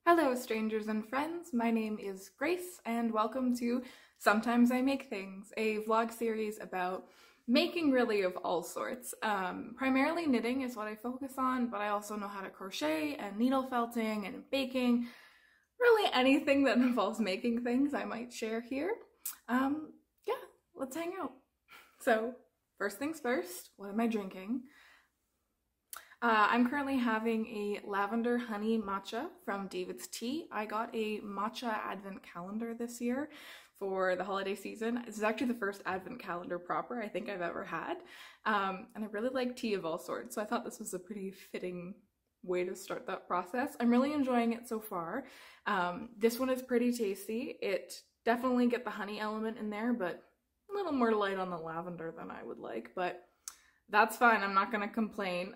Hello strangers and friends, my name is Grace and welcome to Sometimes I Make Things, a vlog series about making really of all sorts. Primarily knitting is what I focus on, but I also know how to crochet and needle felting and baking. Really anything that involves making things I might share here. Yeah, let's hang out. So first things first, what am I drinking? I'm currently having a lavender honey matcha from David's Tea. I got a matcha advent calendar this year for the holiday season. This is actually the first advent calendar proper I think I've ever had. And I really like tea of all sorts, so I thought this was a pretty fitting way to start that process. I'm really enjoying it so far. This one is pretty tasty. It definitely get the honey element in there, but a little more light on the lavender than I would like, but that's fine. I'm not gonna complain.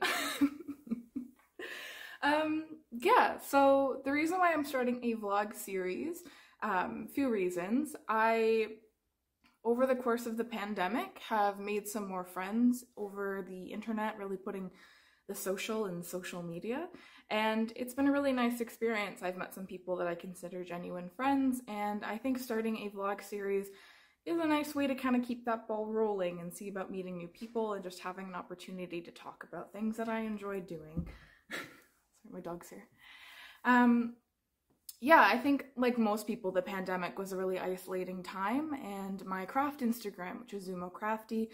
Yeah, so the reason why I'm starting a vlog series, few reasons. Over the course of the pandemic, have made some more friends over the internet, really putting the social in social media, and it's been a really nice experience. I've met some people that I consider genuine friends, and I think starting a vlog series is a nice way to kind of keep that ball rolling and see about meeting new people and just having an opportunity to talk about things that I enjoy doing. Sorry, my dog's here. Yeah, I think like most people, the pandemic was a really isolating time, and my craft Instagram, which is Zumo Crafty,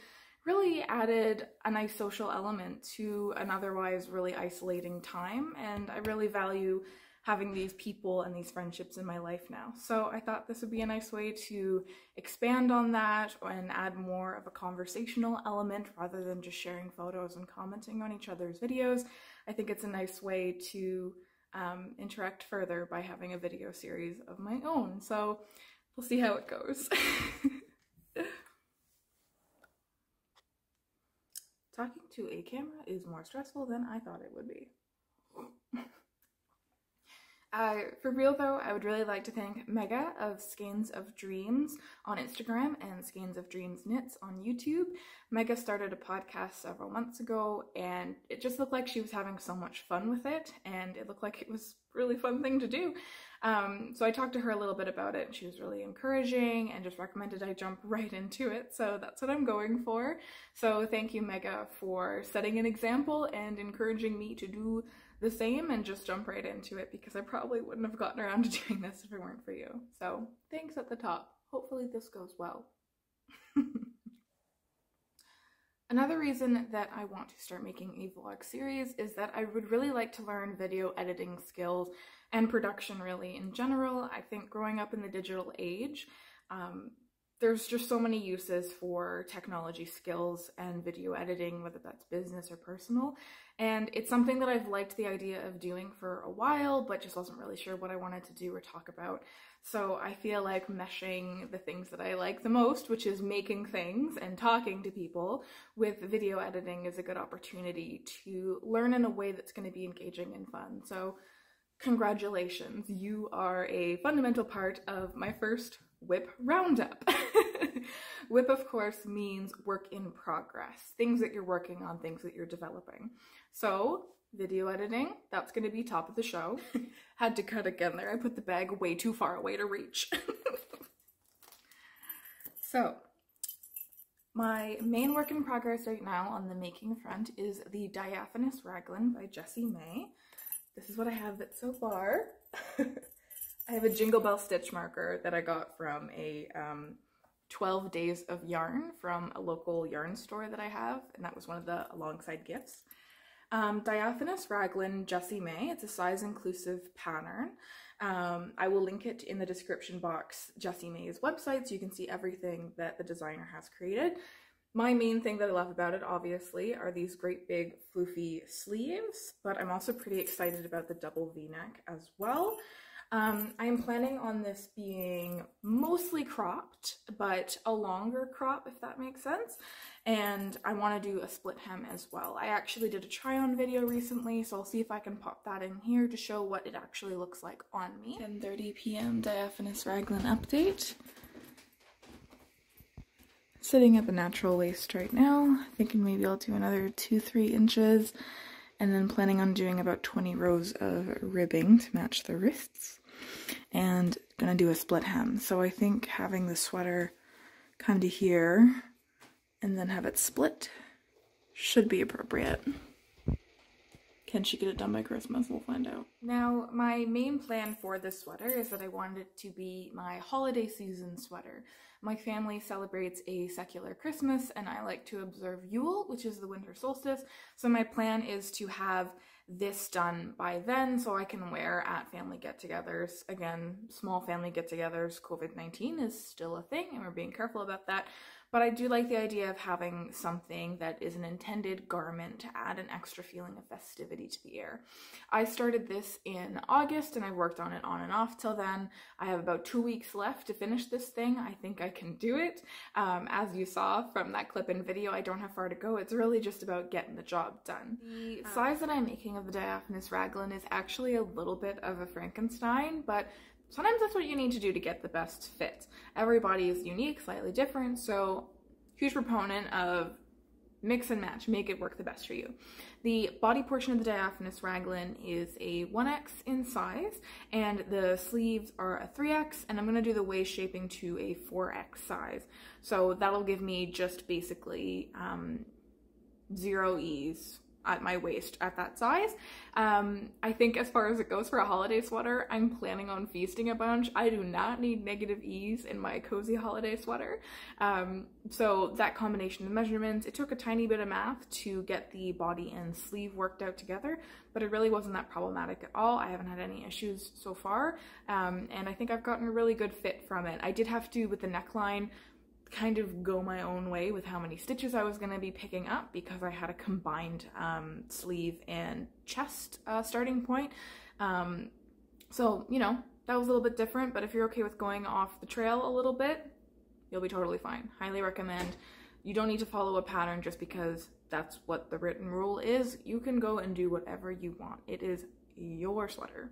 really added a nice social element to an otherwise really isolating time, and I really value having these people and these friendships in my life now. So I thought this would be a nice way to expand on that and add more of a conversational element rather than just sharing photos and commenting on each other's videos. I think it's a nice way to interact further by having a video series of my own. So we'll see how it goes. Talking to a camera is more stressful than I thought it would be. For real though, I would really like to thank Mega of Skeins of Dreams on Instagram and Skeins of Dreams Knits on YouTube. Mega started a podcast several months ago, and it just looked like she was having so much fun with it, and it looked like it was a really fun thing to do. So I talked to her a little bit about it, and she was really encouraging and just recommended I jump right into it, so that's what I'm going for. So thank you, Mega, for setting an example and encouraging me to do the same and just jump right into it, because I probably wouldn't have gotten around to doing this if it weren't for you. So thanks at the top. Hopefully this goes well. Another reason that I want to start making a vlog series is that I would really like to learn video editing skills and production really in general. I think growing up in the digital age, there's just so many uses for technology skills and video editing, whether that's business or personal. And it's something that I've liked the idea of doing for a while, but just wasn't really sure what I wanted to do or talk about. So I feel like meshing the things that I like the most, which is making things and talking to people, with video editing is a good opportunity to learn in a way that's going to be engaging and fun. So congratulations, you are a fundamental part of my first WIP roundup. WIP, of course, means work in progress, things that you're working on, things that you're developing. So video editing, that's going to be top of the show. Had to cut again there. I put the bag way too far away to reach. So my main work in progress right now on the making front is the Diaphanous Raglan by Jessie May. This is what I have it so far. I have a Jingle Bell stitch marker that I got from a 12 days of yarn from a local yarn store that I have, and that was one of the alongside gifts. Diaphanous Raglan Jessie May, it's a size inclusive pattern. I will link it in the description box, Jessie May's website, so you can see everything that the designer has created. My main thing that I love about it, obviously, are these great big floofy sleeves, but I'm also pretty excited about the double V-neck as well. I am planning on this being mostly cropped, but a longer crop, if that makes sense. And I want to do a split hem as well. I actually did a try-on video recently, so I'll see if I can pop that in here to show what it actually looks like on me. 10:30 p.m. Diaphanous Raglan update. Setting up a natural waist right now, thinking maybe I'll do another 2-3 inches and then planning on doing about 20 rows of ribbing to match the wrists, and gonna do a split hem. So I think having the sweater come to here and then have it split should be appropriate. Can she get it done by Christmas? We'll find out. Now, my main plan for this sweater is that I wanted it to be my holiday season sweater. My family celebrates a secular Christmas, and I like to observe Yule, which is the winter solstice. So my plan is to have this done by then so I can wear at family get-togethers. Again, small family get-togethers, COVID-19 is still a thing, and we're being careful about that. But I do like the idea of having something that is an intended garment to add an extra feeling of festivity to the air. I started this in August and I worked on it on and off till then. I have about 2 weeks left to finish this thing. I think I can do it. As you saw from that clip and video, I don't have far to go. It's really just about getting the job done. The size that I'm making of the diaphanous raglan is actually a little bit of a Frankenstein, but sometimes that's what you need to do to get the best fit. Everybody is unique, slightly different, so huge proponent of mix and match, make it work the best for you. The body portion of the diaphanous raglan is a 1X in size, and the sleeves are a 3X, and I'm going to do the waist shaping to a 4X size. So that'll give me just basically 0 ease at my waist at that size. I think as far as it goes for a holiday sweater, I'm planning on feasting a bunch. I do not need negative ease in my cozy holiday sweater. So that combination of measurements, it took a tiny bit of math to get the body and sleeve worked out together, but it really wasn't that problematic at all. I haven't had any issues so far, and I think I've gotten a really good fit from it. I did have to, with the neckline, kind of go my own way with how many stitches I was going to be picking up because I had a combined sleeve and chest starting point. So, you know, that was a little bit different, but if you're okay with going off the trail a little bit, you'll be totally fine. Highly recommend. You don't need to follow a pattern just because that's what the written rule is. You can go and do whatever you want. It is your sweater.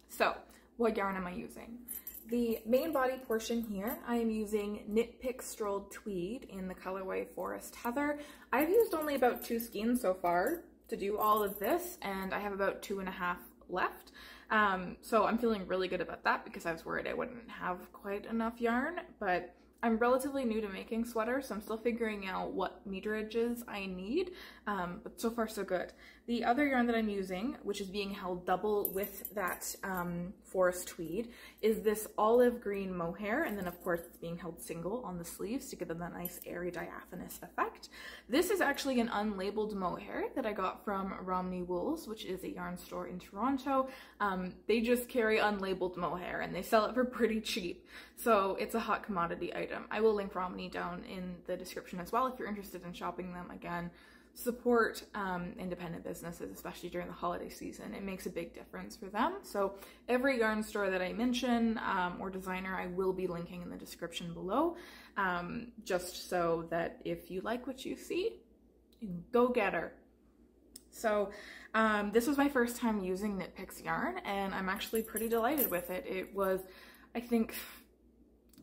So, what yarn am I using? The main body portion here, I am using Knit Pick Strolled Tweed in the colorway Forest Heather. I've used only about 2 skeins so far to do all of this, and I have about 2.5 left. So I'm feeling really good about that because I was worried I wouldn't have quite enough yarn, but I'm relatively new to making sweaters, so I'm still figuring out what meterages I need, but so far so good. The other yarn that I'm using, which is being held double with that forest tweed, is this olive green mohair, and then of course it's being held single on the sleeves to give them that nice airy diaphanous effect. This is actually an unlabeled mohair that I got from Romney Wools, which is a yarn store in Toronto. They just carry unlabeled mohair and they sell it for pretty cheap, so it's a hot commodity item. I will link Romney down in the description as well if you're interested in shopping them. Again, support independent businesses, especially during the holiday season. It makes a big difference for them. So every yarn store that I mention or designer, I will be linking in the description below, just so that if you like what you see, go get her. So this was my first time using Knit Picks yarn, and I'm actually pretty delighted with it. It was, I think,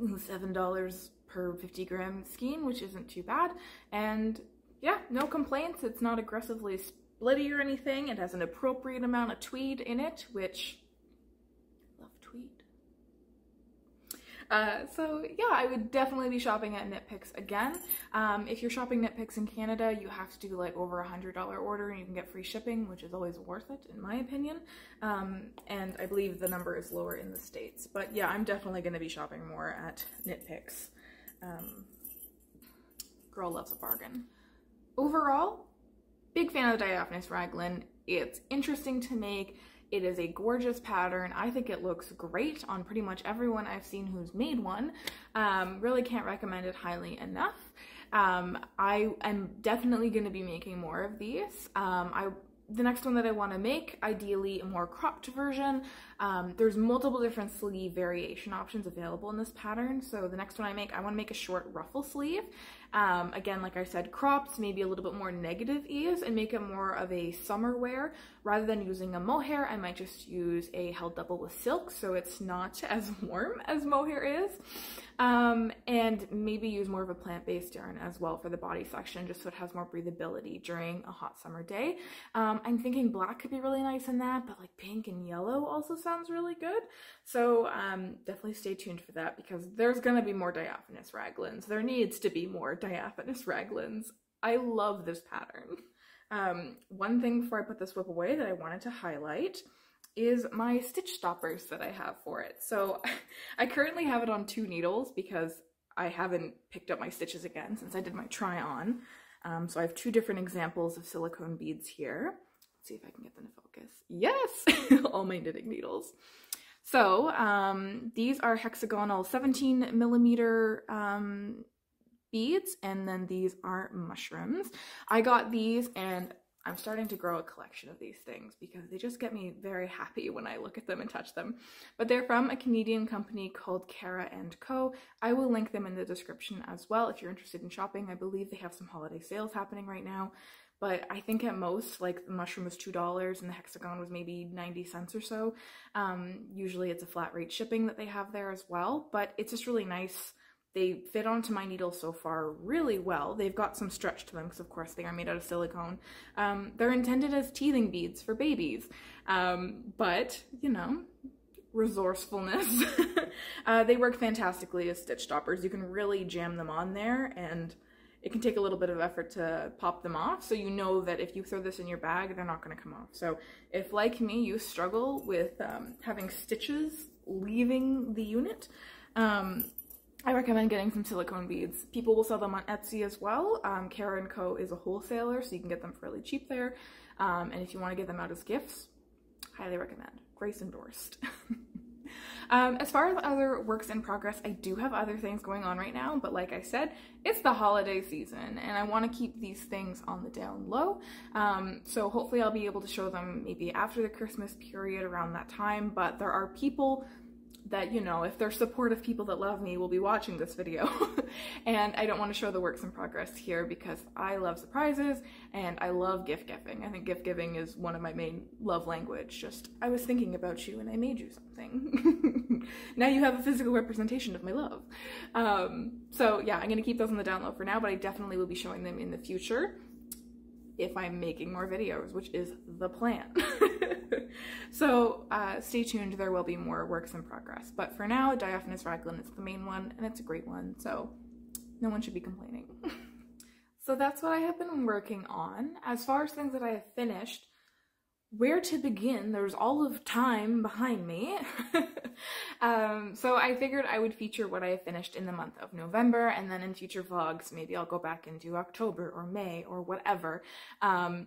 $7 per 50 gram skein, which isn't too bad, and yeah, no complaints. It's not aggressively splitty or anything. It has an appropriate amount of tweed in it, which I love tweed. So yeah, I would definitely be shopping at Knit Picks again. If you're shopping Knit Picks in Canada, you have to do like over $100 order and you can get free shipping, which is always worth it in my opinion. And I believe the number is lower in the States. But yeah, I'm definitely going to be shopping more at Knit Picks. Girl loves a bargain. Overall, big fan of the diaphanous raglan. It's interesting to make. It is a gorgeous pattern. I think it looks great on pretty much everyone I've seen who's made one. Really can't recommend it highly enough. I am definitely going to be making more of these. The next one that I want to make, ideally a more cropped version. There's multiple different sleeve variation options available in this pattern. So the next one I want to make a short ruffle sleeve. Again, like I said, cropped, maybe a little bit more negative ease, and make it more of a summer wear. Rather than using a mohair, I might just use a held double with silk so it's not as warm as mohair is. And maybe use more of a plant-based yarn as well for the body section, just so it has more breathability during a hot summer day. I'm thinking black could be really nice in that, but like pink and yellow also sounds really good. So definitely stay tuned for that, because there's gonna be more diaphanous raglans. There needs to be more diaphanous raglans. I love this pattern. One thing before I put this whip away that I wanted to highlight is my stitch stoppers that I have for it. So I currently have it on 2 needles because I haven't picked up my stitches again since I did my try on. So I have 2 different examples of silicone beads here. Let's see if I can get them to focus. Yes, all my knitting needles. So these are hexagonal 17 millimeter beads, and then these are mushrooms. I got these, and I'm starting to grow a collection of these things because they just get me very happy when I look at them and touch them. But they're from a Canadian company called Cara & Co. I will link them in the description as well if you're interested in shopping. I believe they have some holiday sales happening right now, but I think at most, like, the mushroom was $2 and the hexagon was maybe 90 cents or so. Usually it's a flat rate shipping that they have there as well, but it's just really nice. They fit onto my needles so far really well. They've got some stretch to them because of course they are made out of silicone. They're intended as teething beads for babies, but you know, resourcefulness. They work fantastically as stitch stoppers. You can really jam them on there, and it can take a little bit of effort to pop them off, so you know that if you throw this in your bag, they're not going to come off. So if, like me, you struggle with having stitches leaving the unit, I recommend getting some silicone beads. People will sell them on Etsy as well. Cara & Co. is a wholesaler, so you can get them fairly cheap there. And if you want to give them out as gifts, highly recommend. Grace endorsed. As far as other works in progress, I do have other things going on right now, but like I said, it's the holiday season and I want to keep these things on the down low. So hopefully I'll be able to show them maybe after the Christmas period around that time, but there are people that, you know, if they're supportive people that love me, will be watching this video. And I don't want to show the works in progress here because I love surprises and I love gift giving. I think gift giving is one of my main love language. Just, I was thinking about you and I made you something. Now you have a physical representation of my love. So yeah, I'm going to keep those on the down low for now, but I definitely will be showing them in the future if I'm making more videos, which is the plan. So stay tuned, there will be more works in progress. But for now, diaphanous raglan is the main one, and it's a great one, so no one should be complaining. So that's what I have been working on. As far as things that I have finished, where to begin? There's all of time behind me. So I figured I would feature what I have finished in the month of November, and then in future vlogs, maybe I'll go back into October or May or whatever,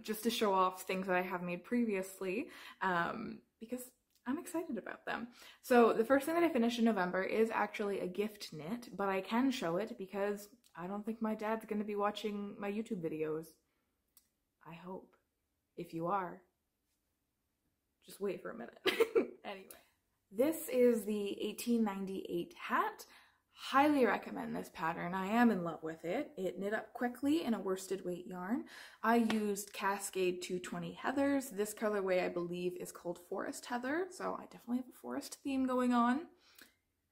just to show off things that I have made previously, because I'm excited about them. So the first thing that I finished in November is actually a gift knit, but I can show it because I don't think my dad's going to be watching my YouTube videos. I hope. If you are, just wait for a minute. Anyway, this is the 1898 hat. Highly recommend this pattern. I am in love with it. It knit up quickly in a worsted weight yarn. I used Cascade 220 heathers. This colorway I believe is called Forest Heather, so I definitely have a forest theme going on.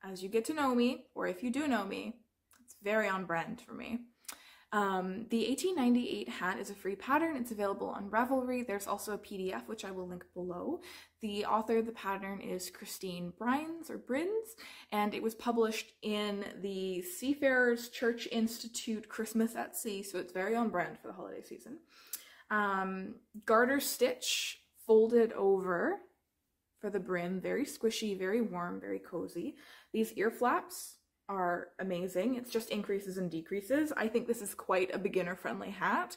As you get to know me, or if you do know me, it's very on brand for me. The 1898 hat is a free pattern. It's available on Ravelry. There's also a PDF, which I will link below. The author of the pattern is Christine Brins, and it was published in the Seafarers Church Institute Christmas at Sea, so it's very on brand for the holiday season. Garter stitch folded over for the brim, very squishy, very warm, very cozy. These ear flaps are amazing. It's just increases and decreases. I think this is quite a beginner-friendly hat.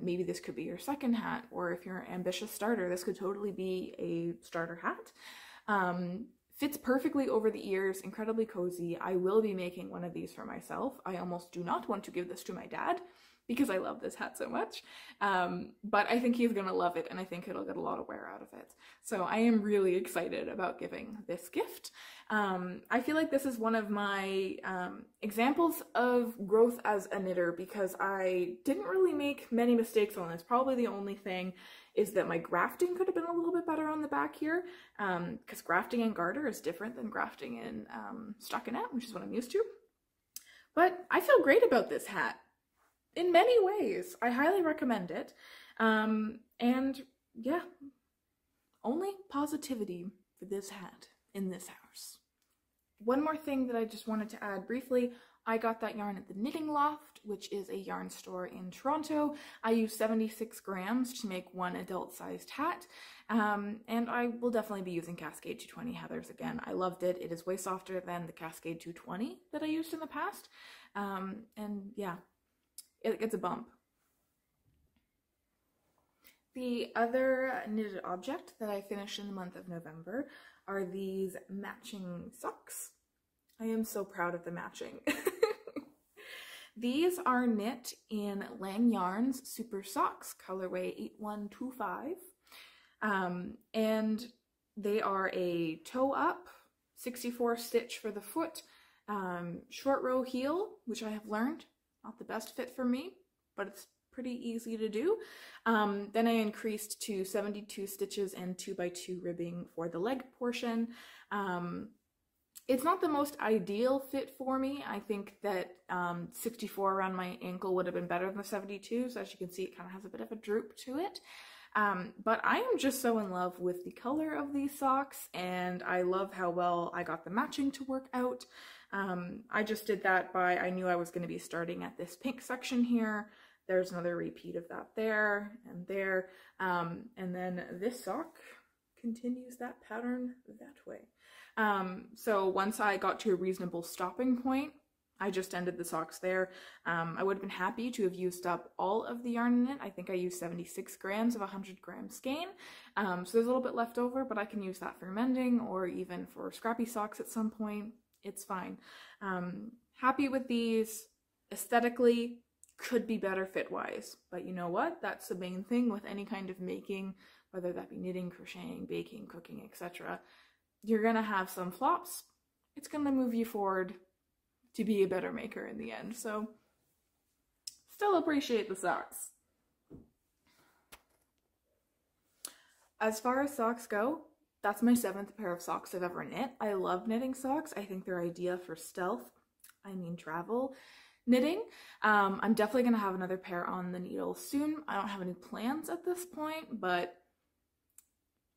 Maybe this could be your second hat, or if you're an ambitious starter, this could totally be a starter hat. Fits perfectly over the ears, incredibly cozy. I will be making one of these for myself. I almost do not want to give this to my dad because I love this hat so much. But I think he's gonna love it, and I think it'll get a lot of wear out of it. So I am really excited about giving this gift. I feel like this is one of my examples of growth as a knitter, because I didn't really make many mistakes on this. Probably the only thing is that my grafting could have been a little bit better on the back here, because grafting in garter is different than grafting in stockinette, which is what I'm used to. But I feel great about this hat in many ways. I highly recommend it. And yeah, only positivity for this hat in this house. One more thing that I just wanted to add briefly, I got that yarn at the Knitting Loft, which is a yarn store in Toronto. I used 76 grams to make one adult-sized hat, and I will definitely be using Cascade 220 Heathers again. I loved it. It is way softer than the Cascade 220 that I used in the past, and yeah, it's a bump. The other knitted object that I finished in the month of November are these matching socks. I am so proud of the matching. These are knit in Lang Yarns Super Socks, colorway 8125. And they are a toe up, 64 stitch for the foot, short row heel, which I have learned, not the best fit for me, but it's pretty easy to do. Then I increased to 72 stitches and 2x2 ribbing for the leg portion. It's not the most ideal fit for me. I think that 64 around my ankle would have been better than the 72, so as you can see it kind of has a bit of a droop to it. But I am just so in love with the color of these socks, and I love how well I got the matching to work out. I just did that by, I knew I was going to be starting at this pink section here. There's another repeat of that there and there, and then this sock continues that pattern that way. So once I got to a reasonable stopping point, I just ended the socks there. I would have been happy to have used up all of the yarn in it. I think I used 76 grams of 100 gram skein. So there's a little bit left over, but I can use that for mending or even for scrappy socks at some point. It's fine. Happy with these. Aesthetically, could be better fit-wise, but you know what? That's the main thing with any kind of making, whether that be knitting, crocheting, baking, cooking, etc. You're gonna have some flops. It's gonna move you forward to be a better maker in the end, so still appreciate the socks. As far as socks go, that's my 7th pair of socks I've ever knit. I love knitting socks. I think they're ideal for stealth, travel knitting. I'm definitely gonna have another pair on the needle soon. I don't have any plans at this point, but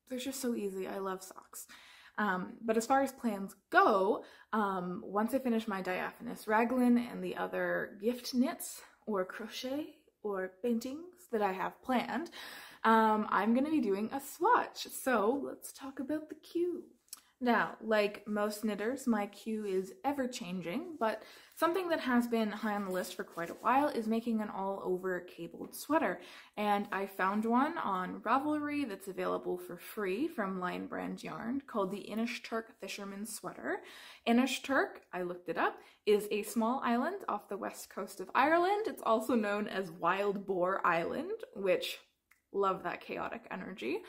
they're just so easy. I love socks. But as far as plans go, once I finish my diaphanous raglan and the other gift knits or crochet or paintings that I have planned, I'm going to be doing a swatch. So let's talk about the queue. Now, like most knitters, my queue is ever changing, but something that has been high on the list for quite a while is making an all-over cabled sweater. And I found one on Ravelry that's available for free from Lion Brand Yarn called the Inish Turk Fisherman Sweater. Inish Turk, I looked it up, is a small island off the west coast of Ireland. It's also known as Wild Boar Island, which love that chaotic energy.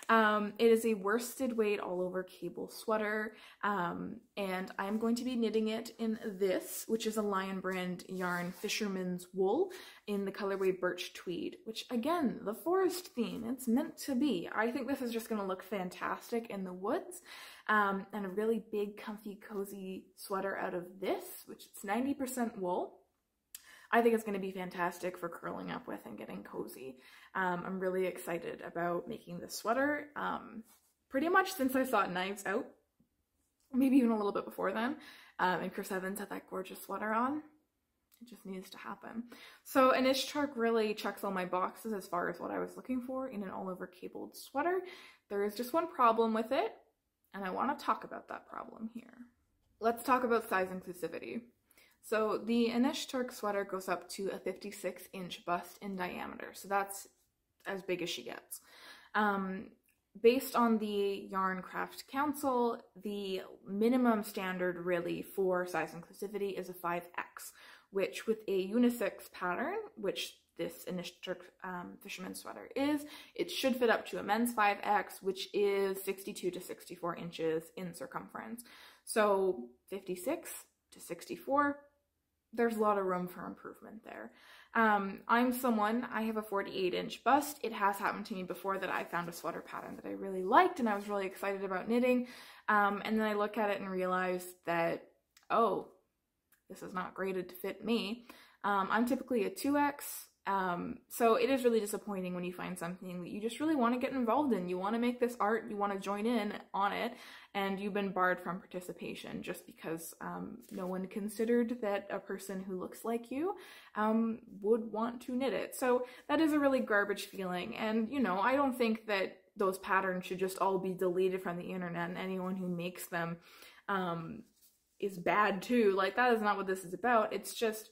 It is a worsted weight all over cable sweater, and I'm going to be knitting it in this, which is a Lion Brand Yarn Fisherman's Wool in the colorway Birch Tweed, which again, the forest theme, it's meant to be. I think this is just going to look fantastic in the woods, and a really big, comfy, cozy sweater out of this, which is 90% wool. I think it's going to be fantastic for curling up with and getting cozy. I'm really excited about making this sweater. Pretty much since I saw Knives Out, maybe even a little bit before then, and Chris Evans had that gorgeous sweater on. It just needs to happen. So Inish Turk really checks all my boxes as far as what I was looking for in an all-over cabled sweater. There is just one problem with it, and I want to talk about that problem here. Let's talk about size inclusivity. So the Inish Turk sweater goes up to a 56-inch bust in diameter, so that's as big as she gets. Based on the Yarn Craft Council, the minimum standard really for size inclusivity is a 5X, which with a unisex pattern, which this Inish Turk Fisherman sweater is. It should fit up to a men's 5X, which is 62 to 64 inches in circumference. So 56 to 64, there's a lot of room for improvement there. I have a 48-inch bust. It has happened to me before that I found a sweater pattern that I really liked and I was really excited about knitting. And then I look at it and realize that, oh, this is not graded to fit me. I'm typically a 2X. So it is really disappointing when you find something that you just really want to get involved in. You want to make this art, you want to join in on it, and you've been barred from participation just because no one considered that a person who looks like you would want to knit it. So that is a really garbage feeling. And, you know, I don't think that those patterns should just all be deleted from the internet and anyone who makes them is bad too. Like, that is not what this is about. It's just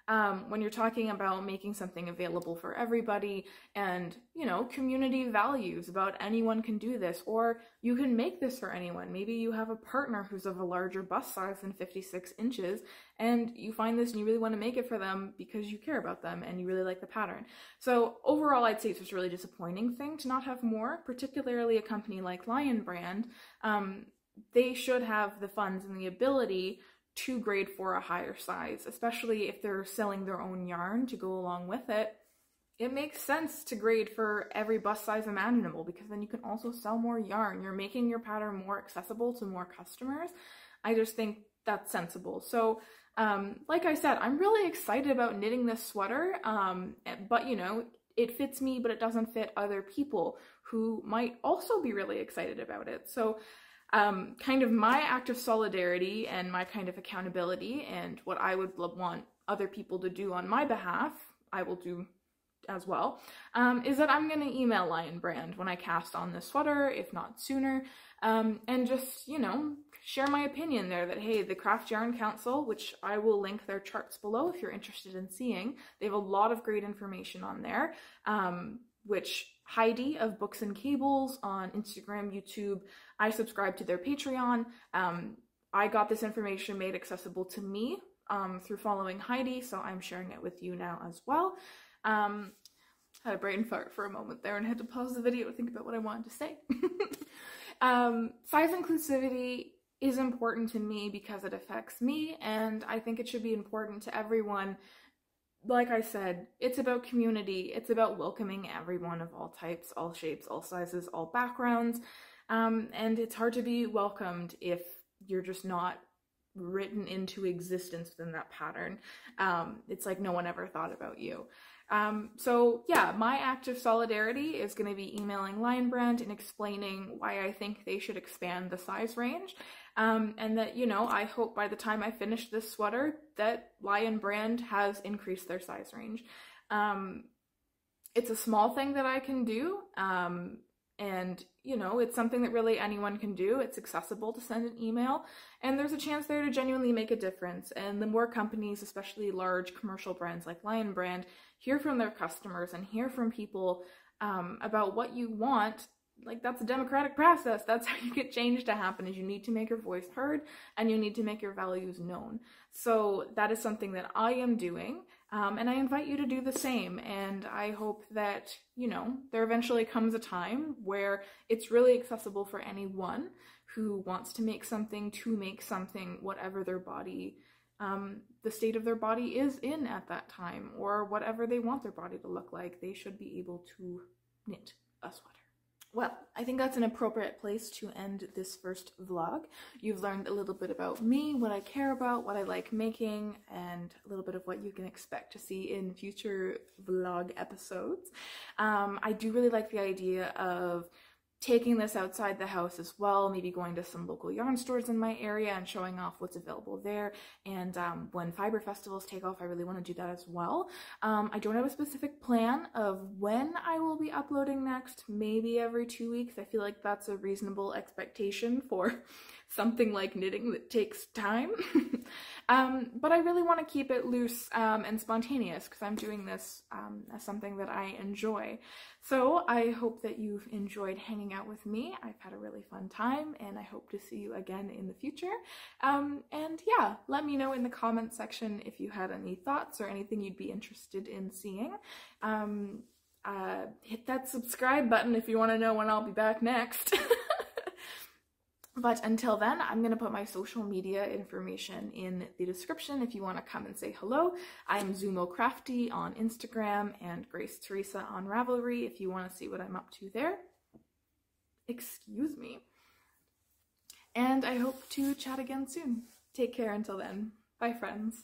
when you're talking about making something available for everybody and, you know, community values about anyone can do this, or you can make this for anyone. Maybe you have a partner who's of a larger bust size than 56 inches and you find this and you really want to make it for them because you care about them and you really like the pattern. So overall, I'd say it's just a really disappointing thing to not have more, particularly a company like Lion Brand. They should have the funds and the ability to grade for a higher size, especially if they're selling their own yarn to go along with it. It makes sense to grade for every bust size imaginable because then you can also sell more yarn. You're making your pattern more accessible to more customers. I just think that's sensible. So like I said, I'm really excited about knitting this sweater, but you know, it fits me, but it doesn't fit other people who might also be really excited about it. So kind of my act of solidarity and my kind of accountability and what I would want other people to do on my behalf, I will do as well, is that I'm going to email Lion Brand when I cast on this sweater, if not sooner, and just, you know, share my opinion there that, hey, the Craft Yarn Council, which I will link their charts below if you're interested in seeing, they have a lot of great information on there, which Heidi of Books and Cables on Instagram, YouTube, I subscribe to their Patreon. I got this information made accessible to me through following Heidi, so I'm sharing it with you now as well. Had a brain fart for a moment there and had to pause the video to think about what I wanted to say. Size inclusivity is important to me because it affects me, and I think it should be important to everyone. Like I said, it's about community. It's about welcoming everyone of all types, all shapes, all sizes, all backgrounds. And it's hard to be welcomed if you're just not written into existence within that pattern. It's like no one ever thought about you. So yeah, my act of solidarity is going to be emailing Lion Brand and explaining why I think they should expand the size range. And that, you know, I hope by the time I finish this sweater that Lion Brand has increased their size range. It's a small thing that I can do. And, you know, it's something that really anyone can do. It's accessible to send an email, and there's a chance there to genuinely make a difference. And the more companies, especially large commercial brands like Lion Brand, hear from their customers and hear from people about what you want, like, that's a democratic process. That's how you get change to happen, is you need to make your voice heard and you need to make your values known. So that is something that I am doing. And I invite you to do the same, and I hope that, you know, there eventually comes a time where it's really accessible for anyone who wants to make something, whatever their body, the state of their body is in at that time, or whatever they want their body to look like. They should be able to knit a sweater. Well, I think that's an appropriate place to end this first vlog. You've learned a little bit about me, what I care about, what I like making, and a little bit of what you can expect to see in future vlog episodes. I do really like the idea of taking this outside the house as well, maybe going to some local yarn stores in my area and showing off what's available there. And when fiber festivals take off, I really want to do that as well. I don't have a specific plan of when I will be uploading next, maybe every 2 weeks. I feel like that's a reasonable expectation for something like knitting that takes time. But I really want to keep it loose and spontaneous because I'm doing this as something that I enjoy. So I hope that you've enjoyed hanging out with me. I've had a really fun time and I hope to see you again in the future. And yeah, let me know in the comment section if you had any thoughts or anything you'd be interested in seeing. Hit that subscribe button if you want to know when I'll be back next. But until then, I'm going to put my social media information in the description if you want to come and say hello. I'm Zumo Crafty on Instagram and Grace Teresa on Ravelry if you want to see what I'm up to there. Excuse me. And I hope to chat again soon. Take care until then. Bye, friends.